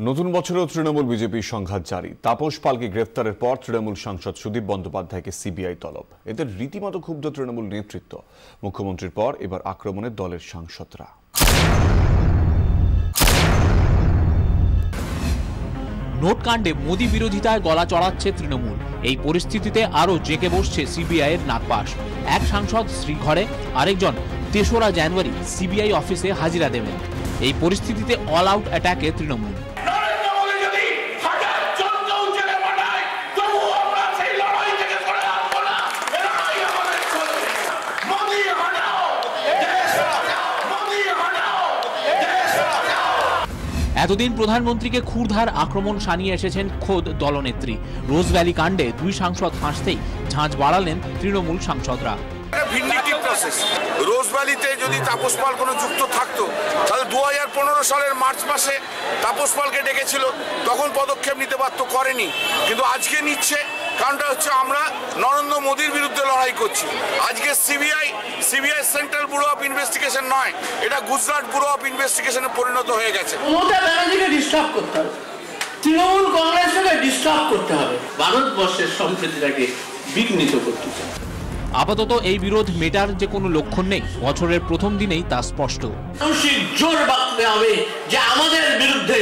নতুন বছরেও তৃণমূল বিজেপির সংঘাত জারি। তাপস পালকে গ্রেফতারের পর তৃণমূল সাংসদ সুদীপ বন্দ্যোপাধ্যায়কে সিবিআই তলব। এদের রীতিমতো ক্ষুব্ধ তৃণমূল নেতৃত্ব। মুখ্যমন্ত্রীর পর এবার আক্রমণে দলের সাংসদরা। নোটকাণ্ডে মোদি বিরোধিতায় গলা চড়াচ্ছে তৃণমূল। এই পরিস্থিতিতে আরও জেঁকে বসছে সিবিআই এর নাগপাশ। এক সাংসদ শ্রীঘরে, আরেকজন ৩রা জানুয়ারি সিবিআই অফিসে হাজিরা দেবেন। এই পরিস্থিতিতে অল আউট অ্যাটাকে তৃণমূল। এতদিন প্রধানমন্ত্রীকে ক্ষুরধার আক্রমণ শানিয়ে এসেছেন খোদ দলনেত্রী। রোজভ্যালি কাণ্ডে 2 সাংসদ ফাঁসতেই ঝাঁঝ বাড়ালেন তৃণমূল সাংসদরা। রোজভ্যালিতে যদি তাপস পাল কোনো যুক্ত থাকতো তাহলে 2015 সালের মার্চ মাসে তাপস পালকে ডেকেছিল, তখন পদক্ষেপ নিতে পারতো, করেনি। কিন্তু আজকে নিচ্ছে। কারণটা হচ্ছে আমরা নরেন্দ্র মোদীর বিরুদ্ধে লড়াই করছি। আজকে CBI central bureau of investigation নয়, এটা গুজরাট ব্যুরো অফ ইনভেস্টিগেশনে পরিণত হয়ে গেছে। মমতা ব্যানার্জিকে ডিস্টার্ব করতে হবে, তৃণমূল কংগ্রেসকে ডিস্টার্ব করতে হবে, ভারতবর্ষের সম্প্রীতিটাকে বিঘ্নিত করতে হবে। আপাতত এই বিরোধ মেটার যে কোনো লক্ষণ নেই। বছরের প্রথম দিনেই তা স্পষ্ট। জোর বাঁধতে হবে যে আমাদের বিরুদ্ধে,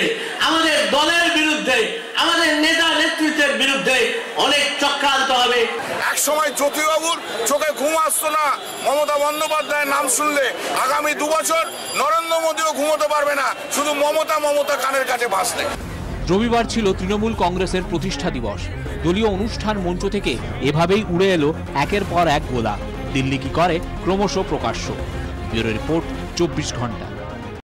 আমাদের দলের বিরুদ্ধে, আমাদের নেতা নেতৃত্বের বিরুদ্ধে অনেক চক্রান্ত হবে। এক সময় জ্যোতিবাবুর চোখে ঘুম আসতো না মমতা বন্দ্যোপাধ্যায়ের নাম শুনলে। আগামী 2 বছর নরেন্দ্র মোদীও ঘুমোতে পারবে না, শুধু মমতা কানের কাছে ভাসলে। রবিবার ছিল তৃণমূল কংগ্রেসের প্রতিষ্ঠা দিবস। দলীয় অনুষ্ঠান মঞ্চ থেকে এভাবেই উড়ে এলো একের পর এক গোলা। দিল্লি কি করে ক্রমশ প্রকাশ্য। ব্যুরো রিপোর্ট, 24 ঘন্টা।